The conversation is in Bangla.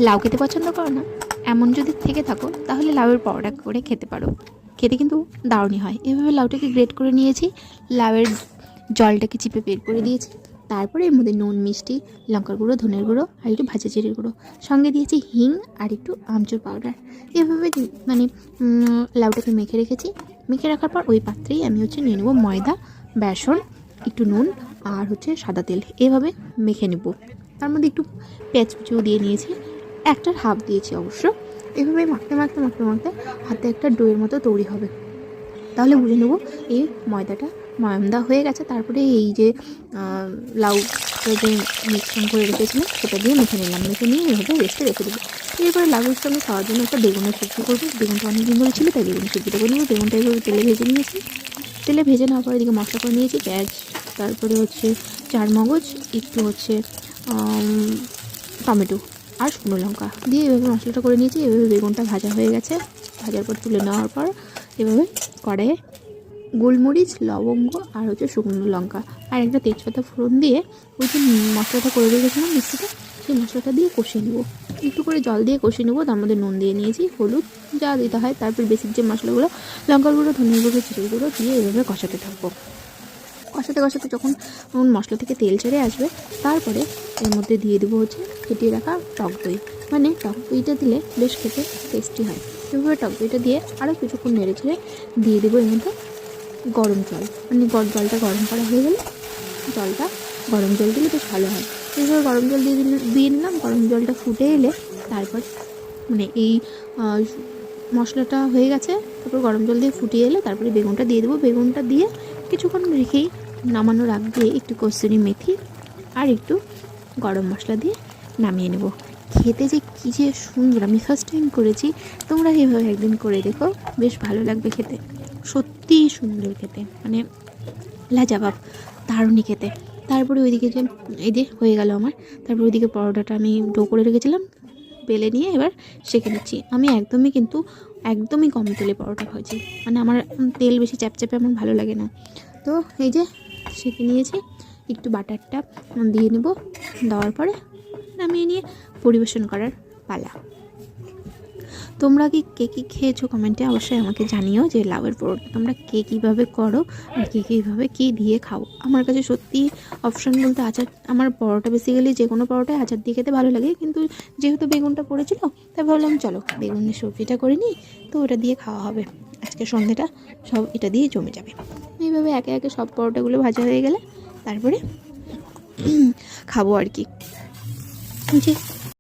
লাউ খেতে পছন্দ করো না, এমন যদি থেকে থাকো তাহলে লাউয়ের পরোটা করে খেতে পারো, খেতে কিন্তু দারুণই হয়। এভাবে লাউটাকে গ্রেট করে নিয়েছি, লাউয়ের জলটাকে চিপে বের করে দিয়েছি, তারপরে এর মধ্যে নুন, মিষ্টি, লঙ্কার গুঁড়ো, ধনের গুঁড়ো আর একটু ভাজা জিরের গুঁড়ো, সঙ্গে দিয়েছি হিং আর একটু আমচুর পাউডার। এভাবে মানে লাউটাকে মেখে রেখেছি। মেখে রাখার পর ওই পাত্রেই আমি নিয়ে নেবো ময়দা, বেসন, একটু নুন আর সাদা তেল, এভাবে মেখে নেব। তার মধ্যে একটু পেঁয়াজ কুচিও দিয়ে নিয়েছি, একটার হাফ দিয়েছি অবশ্য। এভাবে মাখতে মাখতে মাখতে মাখতে হাতে একটা ডোয়ের মতো তৈরি হবে। তাহলে বুঝে নেব এই ময়দাটা ময়মদা হয়ে গেছে। তারপরে এই যে লাউটা যে মিশ্রণ করে রেখেছিলাম সেটা দিয়ে মেখে নিলাম, মেখে নিয়ে এভাবে রেস্টে রেখে দেবো। এরপরে লাউয়ের সঙ্গে খাওয়ার জন্য একটা বেগুনের সবজি করবো। বেগুনটা অনেক দিন ধরে ছিল, তাই বেগুনের সবজিটা করে নেবো। বেগুনটা এভাবে তেলে ভেজে নিয়েছি, তেলে ভেজে নেওয়ার পরে এদিকে মশলা করে নিয়েছি, পেঁয়াজ, তারপরে চারমগজ, একটু টমেটো আর শুকনো লঙ্কা দিয়ে এভাবে মশলাটা করে নিয়েছি। এভাবে বেগুনটা ভাজা হয়ে গেছে, ভাজার পর তুলে নেওয়ার পর এভাবে কড়াইয়ে গোলমরিচ, লবঙ্গ আর শুকনো লঙ্কা আর একটা তেজপাতা ফোড়ন দিয়ে ওই যে মশলাটা করে রেখেছিলাম মিক্সিতে, সেই মশলাটা দিয়ে কষিয়ে নেবো। একটু করে জল দিয়ে কষিয়ে নেবো, তার মধ্যে নুন দিয়ে নিয়েছি, হলুদ যা দিতে হয়, তারপর বেসিক যে মশলাগুলো লঙ্কার গুঁড়ো, ধনের গুঁড়ো, জিরের গুঁড়ো দিয়ে এভাবে কষাতে থাকবো। কষাতে কষাতে যখন মশলা থেকে তেল ছেড়ে আসবে, তারপরে এর মধ্যে দিয়ে দেবো ফেটিয়ে রাখা টক দই। মানে টক দইটা দিলে বেশ খেতে টেস্টি হয়। এভাবে টক দইটা দিয়ে আরও কিছুক্ষণ নেড়ে ছেড়ে দিয়ে দেবো এর মধ্যে গরম জল। মানে জলটা গরম করা হয়ে গেলে, জলটা গরম জল দিলে বেশ ভালো হয়। এইভাবে গরম জল দিয়ে নিলাম। গরম জলটা ফুটে এলে তারপর এই মশলাটা হয়ে গেছে, তারপর গরম জল দিয়ে ফুটিয়ে এলে তারপরে বেগুনটা দিয়ে দেবো। বেগুনটা দিয়ে কিছুক্ষণ রেখেই নামানোর আগ দিয়ে একটু কসুরি মেথি আর একটু গরম মশলা দিয়ে নামিয়ে নেব। খেতে যে কী যে সুন্দর, আমি ফার্স্ট টাইম করেছি, তোমরা এইভাবে একদিন করে দেখো, বেশ ভালো লাগবে খেতে, সত্যিই সুন্দর খেতে, মানে লাজবাব, দারুণই খেতে। তারপরে ওইদিকে এই যে হয়ে গেল আমার, তারপর ওইদিকে পরোটাটা আমি ডো করে রেখেছিলাম, বেলে নিয়ে এবার সেঁকে নিচ্ছি। আমি একদমই কম তেলে পরোটা ভাজি, মানে আমার তেল বেশি চ্যাপচ্যাপে আমার ভালো লাগে না। তো এই যে সেঁকে নিয়েছি, একটু বাটারটা দিয়ে নেব, দেওয়ার পরে নামিয়ে নিয়ে পরিবেশন করার পালা। তোমরা কে কী খেয়েছো কমেন্টে অবশ্যই আমাকে জানিও, যে লাউয়ের পরোটা তোমরা কে কীভাবে করো আর কে কীভাবে কী দিয়ে খাও। আমার কাছে সত্যি অপশান বলতে আচার, আমার পরোটা বেসিক্যালি যে কোনো পরোটায় আচার দিয়ে খেতে ভালো লাগে, কিন্তু যেহেতু বেগুনটা পড়েছিল তাই ভাবলাম চলো বেগুনের সবজিটা করে নিই, তো ওটা দিয়ে খাওয়া হবে আজকে সন্ধ্যেটা, সব এটা দিয়ে জমে যাবে। এইভাবে একে একে সব পরোটাগুলো ভাজা হয়ে গেলে তারপরে খাবো আর কি।